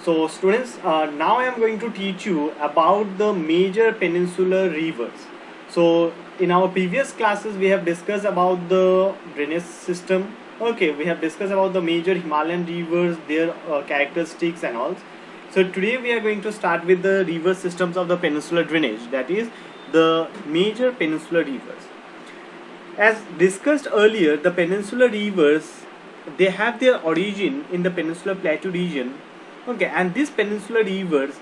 So students, now I am going to teach you about the major peninsular rivers. So in our previous classes we have discussed about the drainage system. Okay, we have discussed about the major Himalayan rivers, their characteristics and all. So today we are going to start with the river systems of the peninsular drainage, that is the major peninsular rivers. As discussed earlier, the peninsular rivers, they have their origin in the peninsular plateau region. Okay, and these peninsular rivers,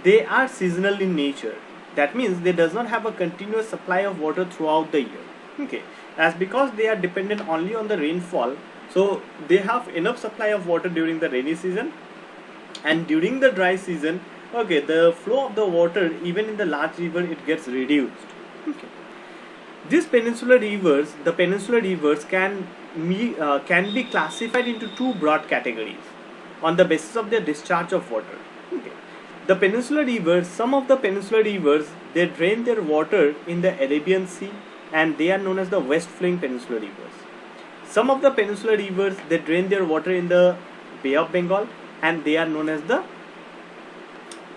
they are seasonal in nature. That means they does not have a continuous supply of water throughout the year. Okay, as because they are dependent only on the rainfall, so they have enough supply of water during the rainy season, and during the dry season, okay, the flow of the water even in the large river, it gets reduced. Okay, these peninsular rivers, the peninsular rivers can be classified into two broad categories on the basis of their discharge of water. Okay. The peninsular rivers, some of the peninsular rivers, they drain their water in the Arabian Sea, and they are known as the west flowing peninsular rivers. Some of the peninsular rivers, they drain their water in the Bay of Bengal, and they are known as the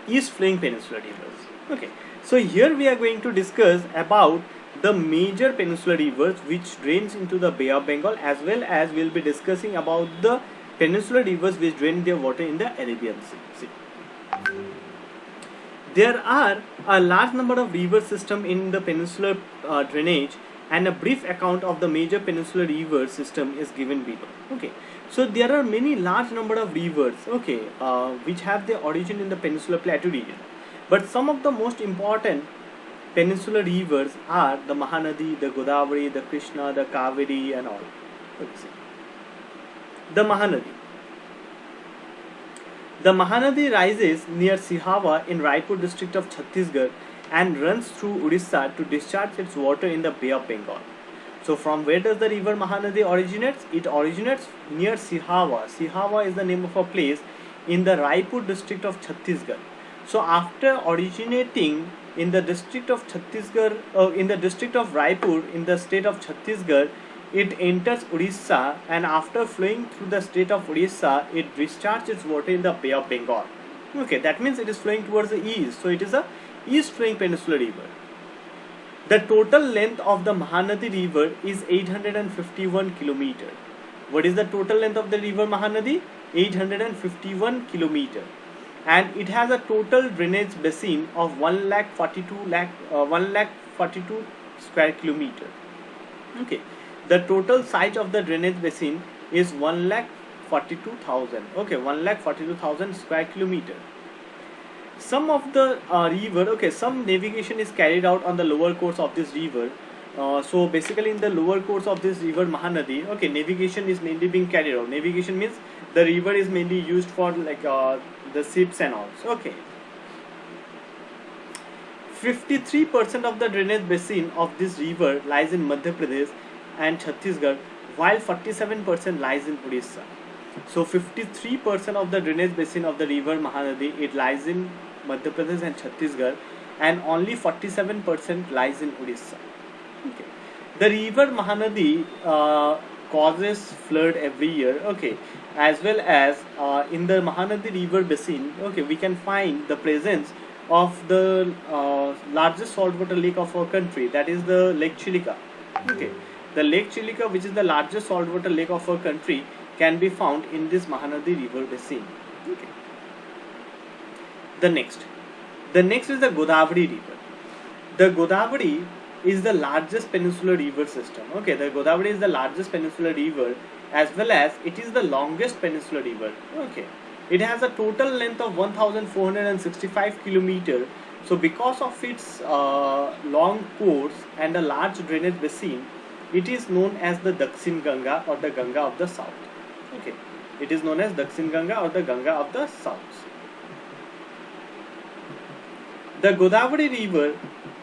east flowing peninsular rivers. Okay, so here we are going to discuss about the major peninsular rivers which drains into the Bay of Bengal, as well as we will be discussing about the peninsular rivers which drain their water in the Arabian Sea. There are a large number of river systems in the peninsular drainage, and a brief account of the major peninsular river system is given below. Okay, so there are many large number of rivers, okay, which have their origin in the peninsular plateau region, but some of the most important peninsular rivers are the Mahanadi, the Godavari, the Krishna, the Kaveri and all. Let's see. The Mahanadi. The Mahanadi rises near Sihawa in Raipur district of Chhattisgarh and runs through Odisha to discharge its water in the Bay of Bengal. So from where does the river Mahanadi originates? It originates near Sihawa. Sihawa is the name of a place in the Raipur district of Chhattisgarh. So after originating in the district of Chhattisgarh, in the district of Raipur in the state of Chhattisgarh, it enters Odisha, and after flowing through the state of Odisha, it discharges water in the Bay of Bengal. Okay, that means it is flowing towards the east, so it is a east flowing peninsular river. The total length of the Mahanadi river is 851 kilometer. What is the total length of the river Mahanadi? 851 kilometer. And it has a total drainage basin of 1,42 square kilometer. Okay, the total size of the drainage basin is 1,42,000. Okay, 1,42,000 square kilometer. Some of the river, okay, some navigation is carried out on the lower course of this river. So basically in the lower course of this river Mahanadi, okay, navigation is mainly being carried out. Navigation means the river is mainly used for like the ships and all. Okay, 53% of the drainage basin of this river lies in Madhya Pradesh and Chhattisgarh, while 47% lies in Odisha. So 53% of the drainage basin of the river Mahanadi, it lies in Madhya Pradesh and Chhattisgarh, and only 47% lies in Odisha. Okay. The river Mahanadi causes flood every year. Okay, as well as in the Mahanadi river basin, okay, we can find the presence of the largest saltwater lake of our country, that is the Lake Chilika. Okay, the Lake Chilika, which is the largest saltwater lake of our country, can be found in this Mahanadi river basin. Okay. The next is the Godavari river. The Godavari is the largest peninsular river system. Okay, the Godavari is the largest peninsular river, as well as it is the longest peninsular river. Okay, it has a total length of 1,465 kilometer. So because of its long course and a large drainage basin, it is known as the Dakshin Ganga, or the Ganga of the South. Okay, it is known as Dakshin Ganga, or the Ganga of the South. The Godavari river,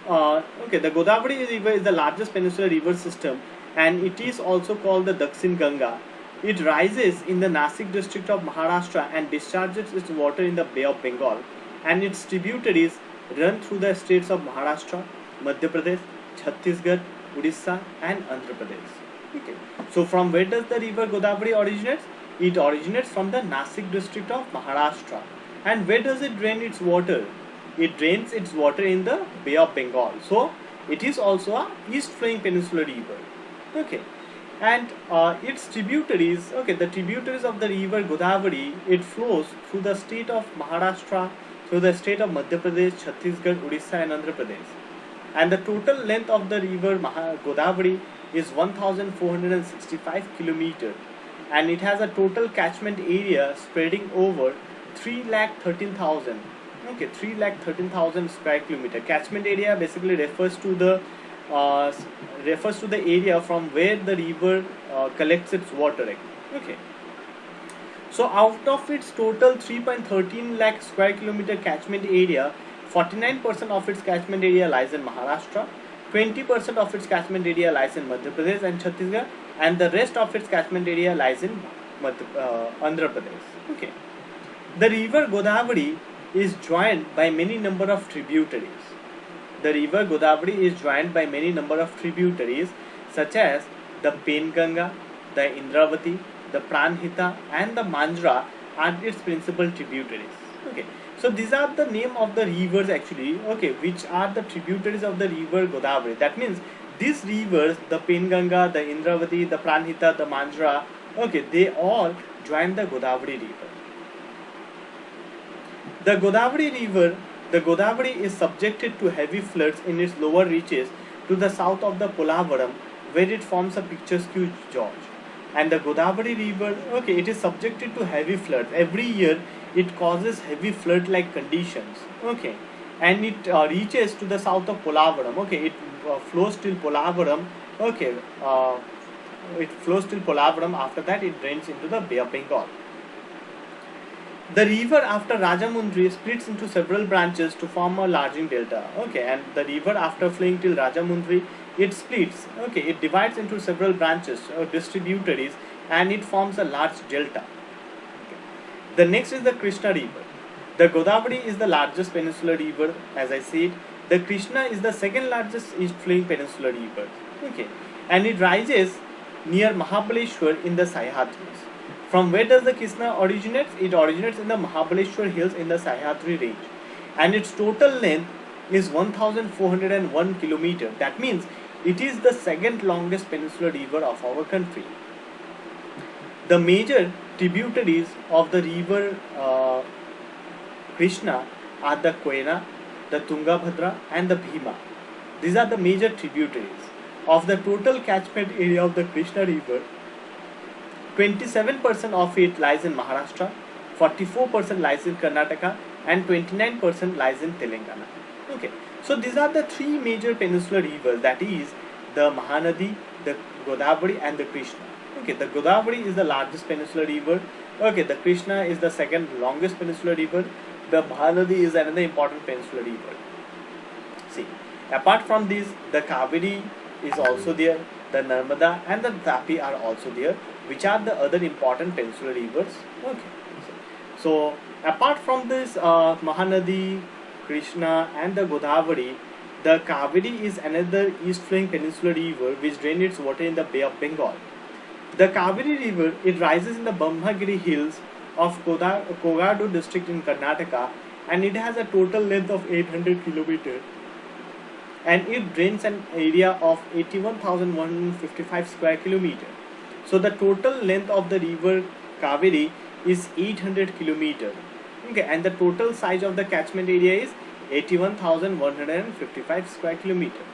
the Godavari river is the largest peninsular river system, and it is also called the Dakshin Ganga. It rises in the Nasik district of Maharashtra and discharges its water in the Bay of Bengal, and its tributaries run through the states of Maharashtra, Madhya Pradesh, Chhattisgarh, Odisha and Andhra Pradesh. Okay. So from where does the river Godavari originates? It originates from the Nasik district of Maharashtra, And where does it drain its water? It drains its water in the Bay of Bengal. So it is also a east flowing peninsular river. Okay, and its tributaries, okay, the tributaries of the river Godavari, it flows through the state of Maharashtra, through the state of Madhya Pradesh, Chhattisgarh, Odisha and Andhra Pradesh. And the total length of the river Godavari is 1465 kilometers, and it has a total catchment area spreading over 3,13,000. Okay, 3,13,000 square kilometer. Catchment area basically uh, refers to the area from where the river collects its water. Okay, so out of its total 3.13 lakh square kilometer catchment area, 49% of its catchment area lies in Maharashtra, 20% of its catchment area lies in Madhya Pradesh and Chhattisgarh, and the rest of its catchment area lies in Andhra Pradesh. Okay. The river Godavari is joined by many number of tributaries. The river Godavari is joined by many number of tributaries such as the Penganga, the Indravati, the Pranhita and the Manjra are its principal tributaries. Okay. So these are the name of the rivers actually, okay, which are the tributaries of the river Godavari. That means these rivers, the Penganga, the Indravati, the Pranhita, the Manjra, okay, they all join the Godavari river. The Godavari is subjected to heavy floods in its lower reaches to the south of the Polavaram, where it forms a picturesque gorge. And the Godavari river, okay, it is subjected to heavy floods. Every year, it causes heavy flood-like conditions, okay, and it reaches to the south of Polavaram, okay, it flows till Polavaram, okay, it flows till Polavaram. After that, it drains into the Bay of Bengal. The river after Rajamundry splits into several branches to form a larging delta. Okay, and the river after flowing till Rajamundry, it splits. Okay, it divides into several branches or distributaries, and it forms a large delta. Okay. The next is the Krishna river. The Godavari is the largest peninsular river, as I said. The Krishna is the second largest east flowing peninsular river. Okay, and it rises near Mahabaleshwar in the Sahyadris. From where does the Krishna originate? It originates in the Mahabaleshwar hills in the Sahyadri range, and its total length is 1401 kilometers. That means it is the second longest peninsular river of our country. The major tributaries of the river Krishna are the Koyna, the Tungabhadra and the Bhima. These are the major tributaries. Of the total catchment area of the Krishna river, 27% of it lies in Maharashtra, 44% lies in Karnataka and 29% lies in Telangana. Okay, so these are the three major peninsular rivers, that is the Mahanadi, the Godavari and the Krishna. Okay, the Godavari is the largest peninsular river. Okay, the Krishna is the second longest peninsular river. The Mahanadi is another important peninsular river. See, apart from this, the Kaveri is also there, the Narmada and the Tapi are also there, which are the other important peninsular rivers. Okay, so apart from this Mahanadi, Krishna and the Godavari, the Kaveri is another east flowing peninsular river which drains its water in the Bay of Bengal. The Kaveri river, it rises in the Brahmagiri hills of Kogadu district in Karnataka, and it has a total length of 800 kilometers, and it drains an area of 81,155 square kilometers. So the total length of the river Kaveri is 800 kilometers. Okay, and the total size of the catchment area is 81,155 square kilometers.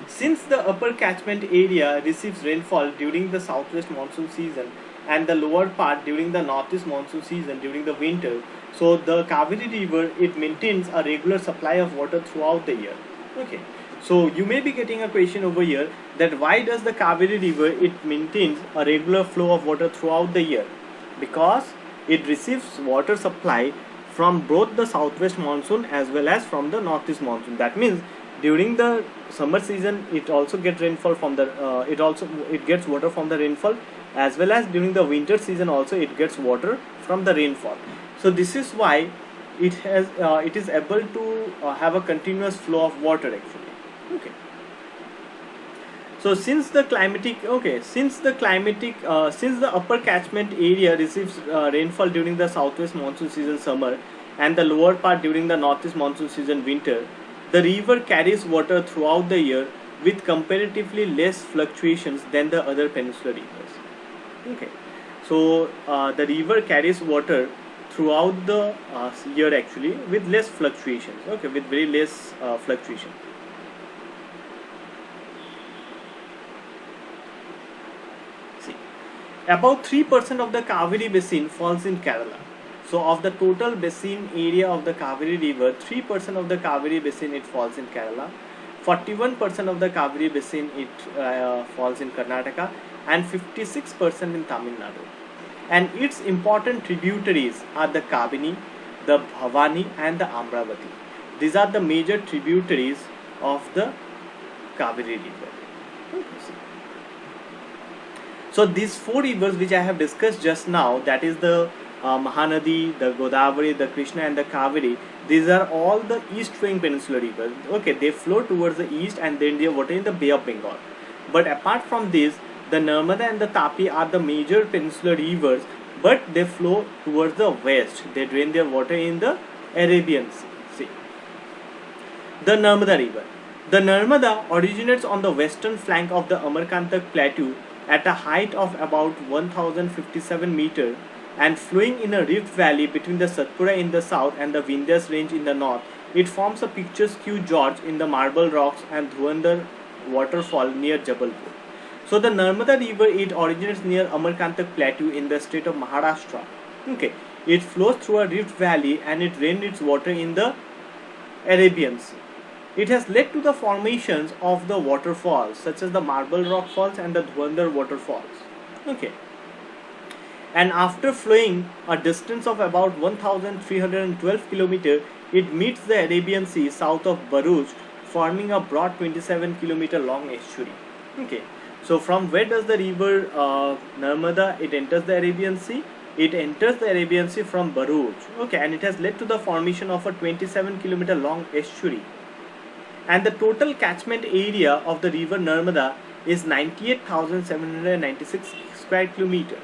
Since the upper catchment area receives rainfall during the southwest monsoon season and the lower part during the northeast monsoon season during the winter, so the Kaveri river, it maintains a regular supply of water throughout the year. Okay, so you may be getting a question over here that why does the Kaveri river, it maintains a regular flow of water throughout the year? Because it receives water supply from both the southwest monsoon as well as from the northeast monsoon. That means during the summer season it also gets rainfall from the it gets water from the rainfall, as well as during the winter season also it gets water from the rainfall. So this is why it is able to have a continuous flow of water actually. Okay, So since the upper catchment area receives rainfall during the southwest monsoon season summer and the lower part during the northeast monsoon season winter, the river carries water throughout the year with comparatively less fluctuations than the other peninsular rivers. Okay, so the river carries water throughout the year actually with less fluctuations. Okay, with very less fluctuation. See, about 3% of the Kaveri basin falls in Kerala. So of the total basin area of the Kaveri river, 3% of the Kaveri basin it falls in Kerala, 41% of the Kaveri basin it falls in Karnataka, and 56% in Tamil Nadu. And its important tributaries are the Kabini, the Bhavani, and the Amravati. These are the major tributaries of the Kaveri river. So these four rivers which I have discussed just now, that is the Mahanadi, the Godavari, the Krishna, and the Kaveri, these are all the east flowing peninsular rivers. Okay, they flow towards the east and then they water in the Bay of Bengal. But apart from this, the Narmada and the Tapi are the major peninsular rivers, but they flow towards the west. They drain their water in the Arabian Sea. The Narmada River. The Narmada originates on the western flank of the Amarkantak Plateau at a height of about 1057 meters and flowing in a rift valley between the Satpura in the south and the Vindhyas range in the north. It forms a picturesque gorge in the Marble Rocks and Dhurandhar waterfall near Jabalpur. So the Narmada River, it originates near Amarkantak Plateau in the state of Maharashtra. Okay, it flows through a rift valley and it drains its water in the Arabian Sea. It has led to the formations of the waterfalls such as the Marble Rock Falls and the Dhurandhar waterfalls. Okay, and after flowing a distance of about 1312 km, it meets the Arabian Sea south of Bharuch, forming a broad 27 km long estuary. Okay, so from where does the river Narmada it enters the Arabian Sea? It enters the Arabian Sea from Bharuch. Okay, and it has led to the formation of a 27 km long estuary. And the total catchment area of the river Narmada is 98,796 square kilometer.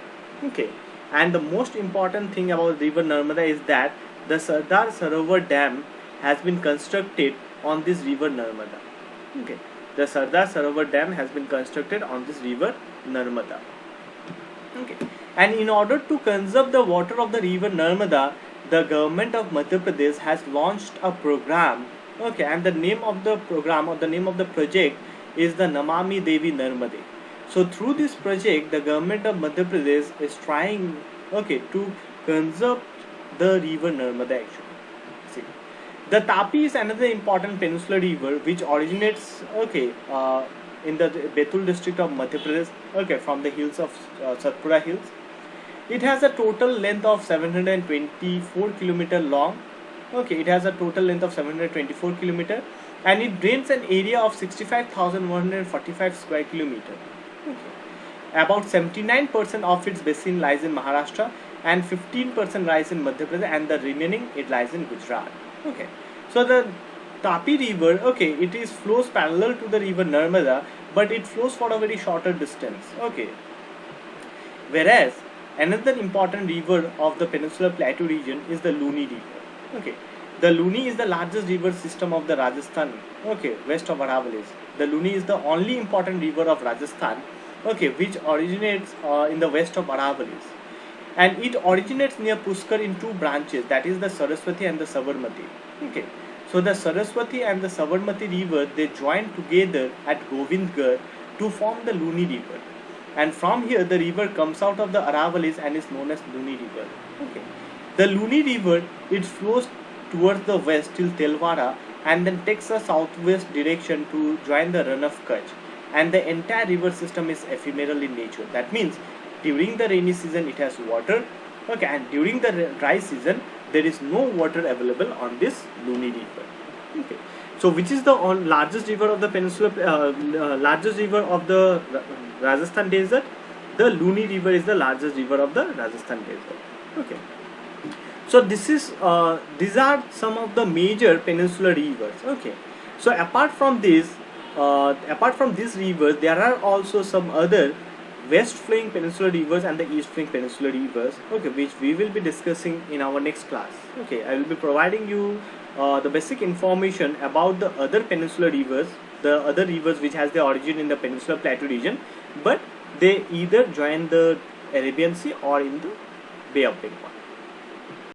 Okay, and the most important thing about river Narmada is that the Sardar Sarovar Dam has been constructed on this river Narmada. Okay, the Sardar Sarovar Dam has been constructed on this river Narmada. Okay, and in order to conserve the water of the river Narmada, the government of Madhya Pradesh has launched a program. Okay, and the name of the program or the name of the project is the Namami Devi Narmade. So through this project, the government of Madhya Pradesh is trying, okay, to conserve the river Narmada actually. See, the Tapi is another important peninsular river which originates, okay, in the Betul district of Madhya Pradesh, okay, from the hills of Satpura hills. It has a total length of 724 km long. Okay, it has a total length of 724 km and it drains an area of 65,145 square kilometer. Okay. About 79% of its basin lies in Maharashtra and 15% lies in Madhya Pradesh and the remaining it lies in Gujarat. Okay, so the Tapi river, okay, it is flows parallel to the river Narmada, but it flows for a very shorter distance. Okay, whereas another important river of the Peninsular Plateau region is the Luni river. Okay, the Luni is the largest river system of the Rajasthan, okay, west of Aravallis. The Luni is the only important river of Rajasthan, okay, which originates in the west of Aravallis, and it originates near Pushkar in two branches, that is the Saraswati and the Sabarmati. Okay, so the Saraswati and the Sabarmati river, they join together at Govindgarh to form the Luni river, and from here the river comes out of the Aravallis and is known as Luni river. Okay, the Luni river, it flows towards the west till Telwara and then takes a southwest direction to join the run of Kutch, and the entire river system is ephemeral in nature. That means during the rainy season it has water, okay, and during the dry season there is no water available on this Luni river. Okay, so which is the largest river of the peninsula, largest river of the Rajasthan desert? The Luni river is the largest river of the Rajasthan desert. Okay, so this is these are some of the major peninsular rivers. Okay, so apart from this, apart from these rivers, there are also some other west flowing peninsular rivers and the east flowing peninsular rivers, okay, which we will be discussing in our next class. Okay, I will be providing you the basic information about the other peninsular rivers, the other rivers which has their origin in the peninsular plateau region, but they either join the Arabian Sea or in the Bay of Bengal.